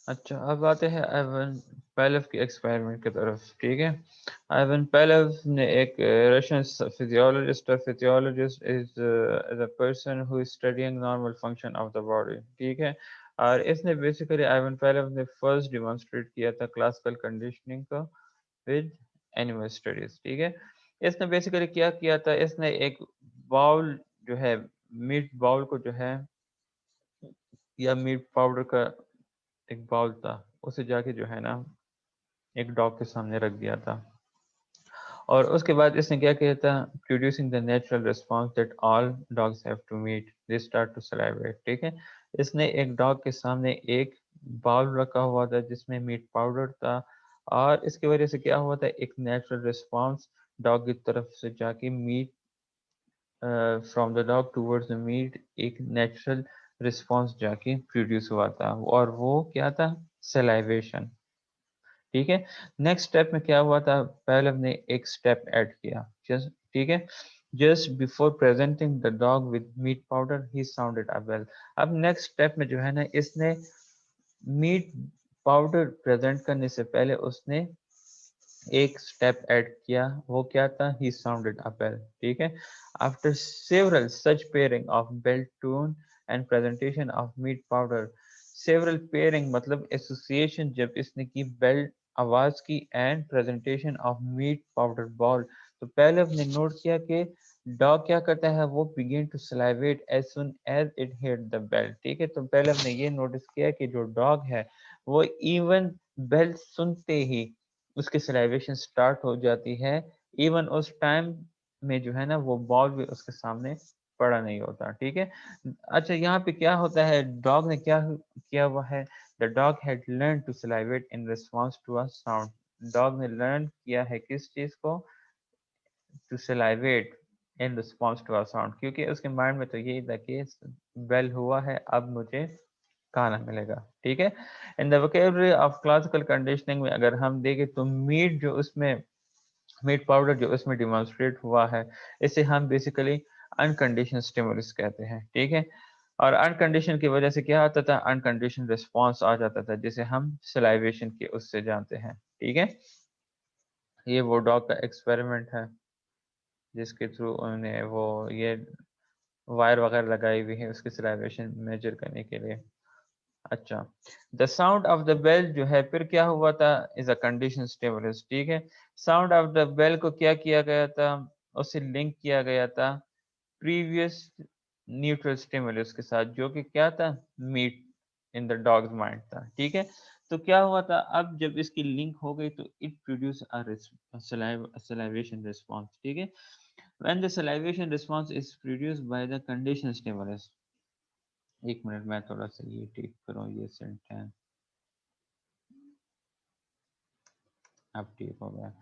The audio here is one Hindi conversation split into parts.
अच्छा, अब आते हैं आइवन पैलेव के एक्सपेरिमेंट की तरफ। ठीक है, आइवन पैलेव ने एक रशियन फिजियोलॉजिस्ट, और physiologist is a person who is studying normal function of the body. ठीक है, और इसने बेसिकली आइवन पैलेव ने फर्स्ट डिमॉन्स्ट्रेट किया था क्लासिकल कंडीशनिंग को विद एनिमल स्टडीज। ठीक है, इसने बेसिकली क्या किया था, इसने एक बाउल जो है, मीट बाउल को जो है, या मीट पाउडर का एक बाउल था, उसे जाके जो है ना एक डॉग के सामने रख दिया था। और उसके बाद इसने क्या किया था, producing the natural response that all dogs have to meat, they start to salivate. ठीक है, इसने एक डॉग के सामने एक बाउल रखा हुआ था जिसमें मीट पाउडर था, और इसकी वजह से क्या हुआ था, एक नेचुरल रिस्पॉन्स डॉग की तरफ से जाके meat, from the dog towards the meat, एक नेचुरल रिस्पॉन्स जाके प्रोड्यूस हुआ था, और वो क्या था, सलाइवेशन। ठीक है, नेक्स्ट स्टेप में क्या हुआ था, पहले हमने एक स्टेप ऐड किया, जस्ट, ठीक है, just before presenting the dog with meat powder ही साउंडेड अ बेल। अब नेक्स्ट स्टेप में जो है ना, इसने मीट पाउडर प्रेजेंट करने से पहले उसने एक स्टेप ऐड किया, वो क्या था, ही साउंडेड अ बेल। ठीक है, after several such pairing of bell tone and presentation of meat powder, several pairing मतलब एसोसिएशन जब इसने की बेल आवाज की and presentation of meat powder ball, तो पहले हमने नोट किया कि डॉग क्या करता है, वो begin to salivate as soon as it hit the bell. ठीक है, तो पहले हमने ये नोटिस किया कि जो डॉग है वो इवन बेल सुनते ही उसकी सलाइवेशन स्टार्ट हो जाती है, इवन उस टाइम में जो है ना वो बॉल भी उसके सामने पड़ा नहीं होता। ठीक है, अच्छा यहाँ पे क्या होता है, डॉग ने क्या किया हुआ है, the dog had learn to salivate in response to a sound. Dog ने लर्न किया है किस चीज को, to salivate in response to a sound, क्योंकि उसके माइंड में तो यही था कि बेल हुआ है, अब मुझे खाना मिलेगा। ठीक है, in the vocabulary of classical conditioning में अगर हम देखें तो मीट जो उसमें, मीट पाउडर जो उसमें डिमॉन्स्ट्रेट हुआ है, इसे हम बेसिकली अनकंडीशनल स्टिमुलस कहते हैं। ठीक है, और अनकंडीशन की वजह से क्या होता था, अनकंडीशन रिस्पॉन्स आ जाता था, जिसे हम सलाइवेशन के उससे जानते हैं। ठीक है, ये वो डॉग का एक्सपेरिमेंट है जिसके थ्रू उन्होंने वो ये वायर वगैरह लगाई हुई है उसकी सलाइवेशन मेजर करने के लिए। अच्छा, the sound of the bell जो है फिर क्या हुआ था, इज अ कंडीशन स्टिमुलस। ठीक है, साउंड ऑफ द बेल को क्या किया गया था, उसे लिंक किया गया था प्रीवियस न्यूट्रल स्टिमुलस के साथ, जो कि क्या था, meat in the dog's mind था। ठीक है, तो क्या हुआ था, अब जब इसकी लिंक हो गई तो it produce a salivation response. ठीक है, when the salivation response is produced by the condition stimulus, एक मिनट मैं थोड़ा सा ये ठीक करूँ, ये सेंटेंस अब ठीक हो गया।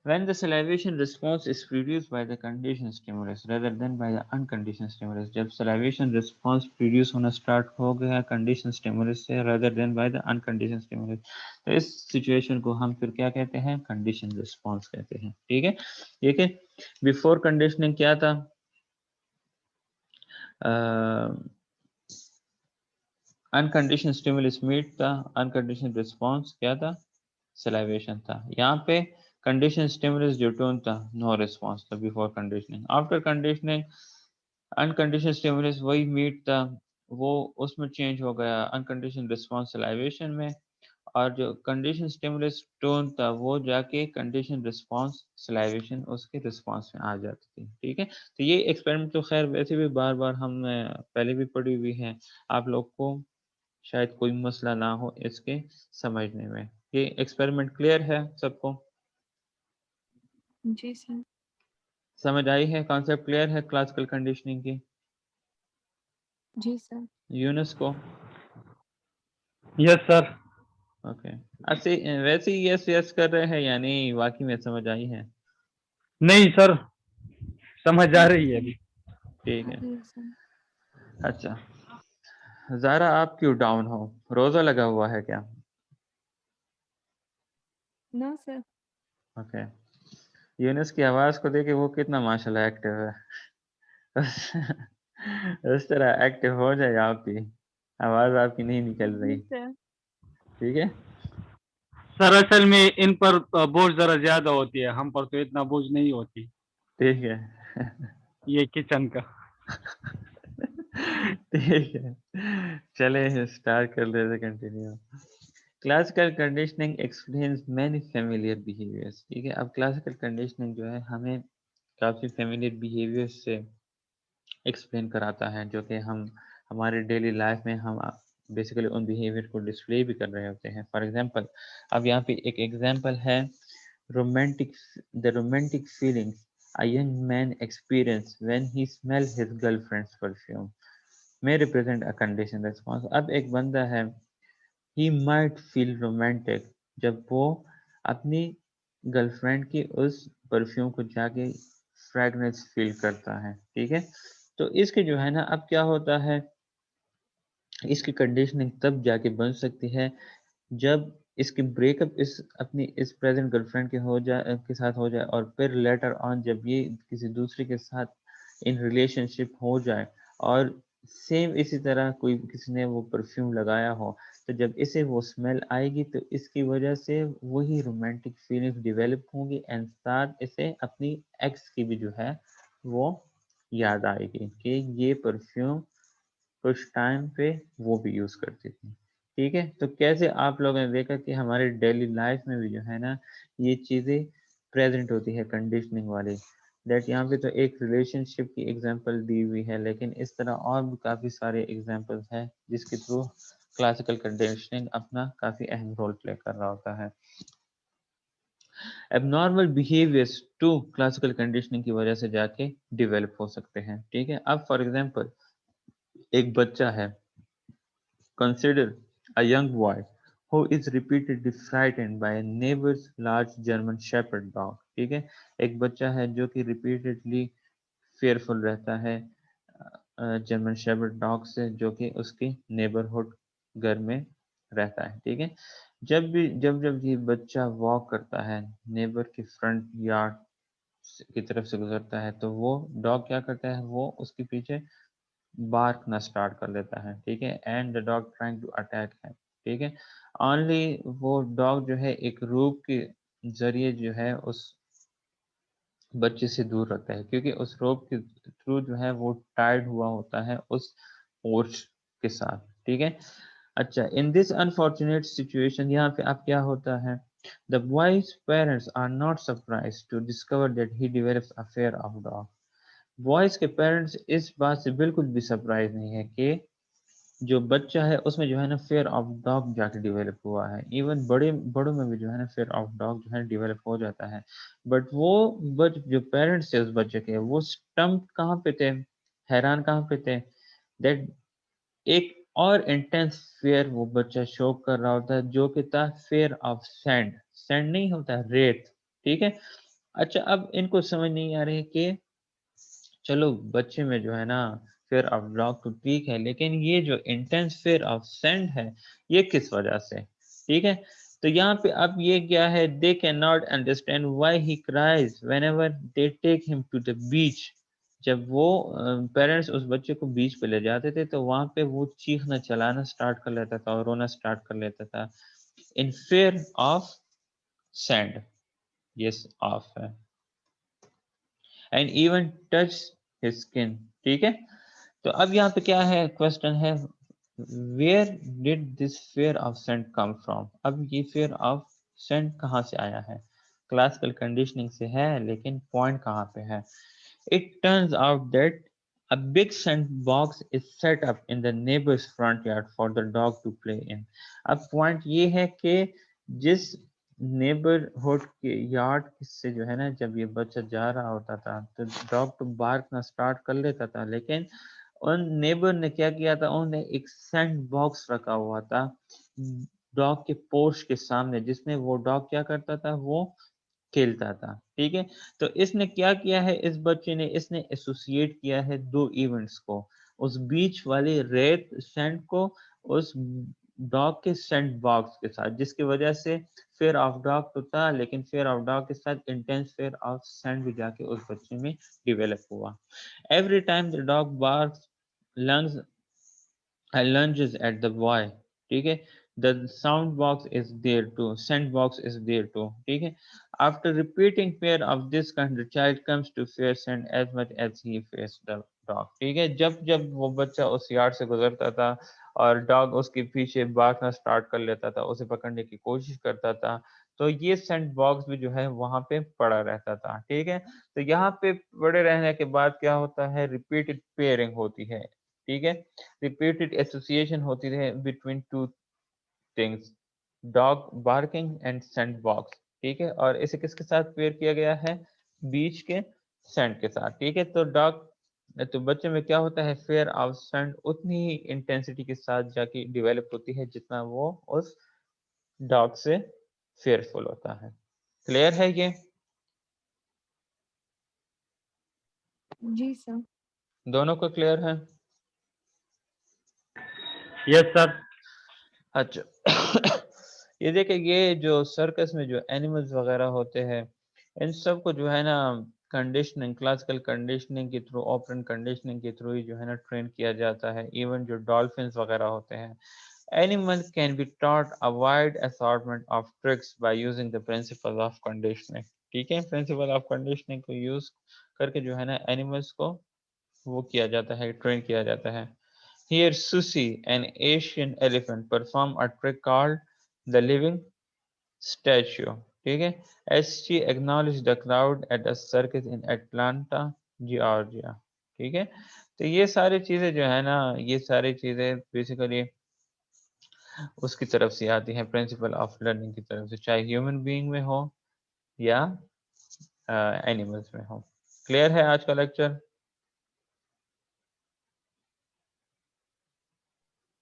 When the salivation response is produced by the conditioned stimulus rather than by the unconditioned stimulus, जब salivation response produce होना start हो गया conditioned stimulus से rather than by the unconditioned stimulus, तो इस situation को हम फिर क्या कहते हैं, conditioned response कहते हैं। ठीक है, ठीक है, before conditioning क्या था, अनकंडीशनल स्टिमुलस मीट था, अनकंडीशनल रिस्पॉन्स क्या था, सलाइवेशन था। यहाँ पे कंडीशन स्टिमुलस जो टोन था, नो रिस्पॉन्स था before conditioning. After conditioning unconditional stimulus वही मीट था, वो उसमें चेंज हो गया अनकंडीशनल रिस्पॉन्स सलाइवेशन में, और जो कंडीशन स्टिमुलस टोन था वो जाके कंडीशन रिस्पॉन्स सलाइवेशन उसके रिस्पॉन्स में आ जाती थी। ठीक है, तो ये एक्सपेरिमेंट तो खैर वैसे भी बार बार हमने पहले भी पढ़ी हुई है, आप लोग को शायद कोई मसला ना हो इसके समझने में। ये एक्सपेरिमेंट क्लियर है सबको, जी सर। समझ आई है, कॉन्सेप्ट क्लियर है क्लासिकल कंडीशनिंग की, जी सर। यूनस को? Yes sir. ओके, अच्छे, वैसे ही यस यस कर रहे हैं यानी वाकई में समझ आई है? नहीं सर, समझ आ रही है अभी। ठीक है, जी सर। अच्छा, ज़ारा आप क्यों डाउन हो, रोज़ा लगा हुआ है क्या? ना सर। ओके, यूनस की आवाज़ को देखे वो कितना माशाल्लाह एक्टिव है। उस तरह एक्टिव हो जाए, आपकी आवाज़ आपकी नहीं निकल जी रही। सर। ठीक है। सर असल में इन पर बोझ जरा ज्यादा होती है, हम पर तो इतना बोझ नहीं होती। ठीक है। ये किचन का। ठीक है, चले स्टार्ट कर लेते, continue. Classical conditioning explains many familiar behaviours. ठीक है, अब क्लासिकल कंडीशनिंग जो है हमें काफ़ी फेमिलियर बिहेवियर्स से एक्सप्लेन कराता है, जो कि हम हमारे डेली लाइफ में हम बेसिकली उन बिहेवियर को डिस्प्ले भी कर रहे होते हैं। फॉर एग्जांपल, अब यहाँ पे एक एग्जांपल है, romantic the romantic feelings a young man experience when he smell his girlfriend's perfume may represent a condition response। अब एक बंदा है, he might feel romantic जब वो अपनी गर्लफ्रेंड की उस परफ्यूम को जाके फ्रेगनेंस फील करता है। ठीक है, तो इसके जो है ना, अब क्या होता है, इसकी कंडीशनिंग तब जाके बन सकती है जब इसकी ब्रेकअप इस अपनी इस प्रेजेंट गर्लफ्रेंड के साथ हो जाए, और फिर लेटर ऑन जब ये किसी दूसरे के साथ इन रिलेशनशिप हो जाए, और सेम इसी तरह कोई किसी ने वो परफ्यूम लगाया हो, तो जब इसे वो स्मेल आएगी तो इसकी वजह से वही रोमांटिक फीलिंग्स डेवलप होंगी, एंड साथ इसे अपनी एक्स की भी जो है वो याद आएगी कि ये परफ्यूम कुछ टाइम पे वो भी यूज़ करती थी। ठीक है, तो कैसे आप लोगों ने देखा कि हमारे डेली लाइफ में भी जो है ना, ये चीज़ें प्रेजेंट होती है कंडीशनिंग वाली। दैट यहाँ पे तो एक रिलेशनशिप की एग्जांपल दी हुई है, लेकिन इस तरह और भी काफ़ी सारे एग्जांपल्स हैं जिसके थ्रू क्लासिकल कंडीशनिंग अपना काफ़ी अहम रोल प्ले कर रहा होता है। Abnormal behaviours to classical conditioning की वजह से जाके डेवलप हो सकते हैं। ठीक है, अब फॉर एग्जांपल एक बच्चा है, consider a young boy who is repeatedly frightened by a neighbor's large German Shepherd dog। ठीक है, एक बच्चा है जो कि रिपीटेडली फेयरफुल रहता है जर्मन शेफर्ड डॉग से, जो कि उसकी नेबरहुड घर में रहता है। ठीक है, जब जब ये बच्चा वॉक करता है, नेबर के फ्रंट यार्ड की तरफ से गुजरता है, तो वो डॉग क्या करता है, वो उसके पीछे बार्कना स्टार्ट कर देता है। ठीक है, and the dog trying to attack है। ठीक है, ओनली वो डॉग जो है एक रूप के जरिए जो है उस बच्चे से दूर रखता है, क्योंकि उस रोप के थ्रू जो है वो टाइड हुआ होता है उस पोर्च के साथ। ठीक है, अच्छा, इन दिस अनफॉर्चुनेट सिचुएशन, यहाँ पे अब क्या होता है, the boy's parents are not surprise to discover that he develops a fear of dog. Boy's के पेरेंट्स इस बात से बिल्कुल भी सरप्राइज नहीं है कि जो बच्चा है उसमें जो है ना फेयर ऑफ डॉग जाके डेवलप हुआ है। इवन बड़ों में भी जो है ना फेयर ऑफ डॉग जो है डेवलप हो जाता है। बट वो जो पेरेंट्स थे उस बच्चे के, वो स्टम्प कहाँ पे थे, हैरान कहाँ पे थे, दैट एक और इंटेंस फेयर वो बच्चा शो कर रहा होता है, जो कि था फेयर ऑफ सैंड। सैंड नहीं होता, रेत। ठीक है, अच्छा, अब इनको समझ नहीं आ रही है कि चलो बच्चे में जो है ना फियर ऑफ डॉग तो ठीक है, लेकिन ये जो इंटेंस फियर ऑफ सैंड है, ये किस वजह से। ठीक है, तो यहाँ पे अब ये क्या है, they can not understand why he cries whenever they take him to the beach. जब वो पेरेंट्स उस बच्चे को बीच पे ले जाते थे, तो वहां पे वो चीखना चलाना स्टार्ट कर लेता था और रोना स्टार्ट कर लेता था, in fear of sand. Yes, of है, and even touch his skin. ठीक है, तो अब यहाँ पे क्या है, क्वेश्चन है, where did this fear of sand come from. अब ये फेयर ऑफ सेंट कहाँ से आया है, क्लासिकल कंडीशनिंग से है, लेकिन पॉइंट कहाँ पे है। It turns out that a big scent box is set up in the neighbor's front yard for the dog to play in। अब पॉइंट ये है कि जिस नेबरहुड के यार्ड से जो है ना, जब ये बच्चा जा रहा होता था, तो डॉग तो बार्कना स्टार्ट कर लेता था, लेकिन उन नेबर ने क्या किया था, उन्होंने एक सेंट बॉक्स रखा हुआ था डॉग के पोर्च के सामने, जिसमें वो डॉग क्या करता था, वो खेलता था। ठीक है, तो इसने क्या किया है, इस बच्चे ने इसने एसोसिएट किया है दो इवेंट्स को, उस बीच वाली रेत सेंट को उस डॉग के सेंट बॉक्स के साथ, जिसकी वजह से फेयर ऑफ डॉग तो था, लेकिन फेयर ऑफ डॉग के साथ इंटेंस फेयर ऑफ सेंट भी जाके उस बच्चे में डेवलप हुआ। Every time the dog barks, lunges lunges at the boy। ठीक है, the sound box is there too, scent box is there too, ठीक है. After repeating pair of this kind, the child comes to fear scent as much as he fears the dog, ठीक है. जब जब वो बच्चा उस यार्ड से गुजरता था और डॉग उसके पीछे भागना स्टार्ट कर लेता था, उसे पकड़ने की कोशिश करता था, तो ये सेंट बॉक्स भी जो है वहां पे पड़ा रहता था, ठीक है. तो यहाँ पे पड़े रहने के बाद क्या होता है, रिपीटेड पेयरिंग होती है, ठीक है. रिपीटेड एसोसिएशन होती है between two things, dog barking and sand box, ठीक है. और इसे किसके साथ पेयर किया गया है, बीच के सेंट के साथ, ठीक है. तो डॉग, तो बच्चे में क्या होता है, फेयर ऑफ सेंट उतनी ही इंटेंसिटी के साथ जाके डेवलप होती है जितना वो उस डॉग से फेयरफुल होता है. क्लियर है ये? जी सर. दोनों को क्लियर है? Yes sir. अच्छा. ये देखिए, ये जो सर्कस में जो एनिमल्स वगैरह होते हैं, इन सब को जो है ना कंडीशनिंग, क्लासिकल कंडीशनिंग के थ्रू, ऑपरेंट कंडीशनिंग के थ्रू ही जो है ना ट्रेन किया जाता है. इवन जो डॉल्फिन्स वगैरह होते हैं, animal can be taught a wide assortment of tricks by using the principle of conditioning, ठीक है. प्रिंसिपल ऑफ कंडीशनिंग को यूज करके जो है ना एनिमल्स को वो किया जाता है, ट्रेन किया जाता है. Here Susie, an Asian elephant, performed a trick called the living statue, ठीक है, as she acknowledged the crowd at a circus in Atlanta, Georgia, ठीक है. तो ये सारी चीज़ें जो है ना, ये सारी चीज़ें बेसिकली उसकी तरफ से आती हैं, प्रिंसिपल ऑफ लर्निंग की तरफ से, चाहे ह्यूमन बीइंग में हो या एनिमल्स में हो. क्लियर है आज का लेक्चर?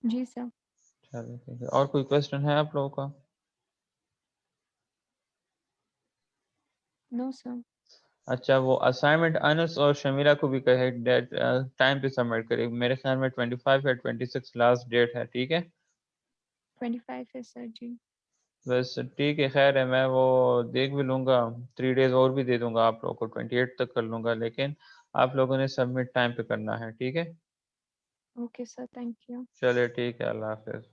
जी सर. चलो ठीक है. और कोई क्वेश्चन है आप लोगों का? No sir. अच्छा, वो असाइनमेंट अनस और शमीरा को भी कहे डेट टाइम पे सबमिट करें. मेरे ख्याल में 25 या 26 लास्ट डेट है, ठीक है. 25 है सर. जी. बस ठीक है, खैर है, मैं वो देख भी लूँगा, 3 डेज और भी दे दूंगा आप लोगों को, 28 तक कर लूँगा, लेकिन आप लोगों ने सबमिट टाइम पे करना है, ठीक है. Okay sir. Thank you. चलिए ठीक है, अल्लाह हाफिज़.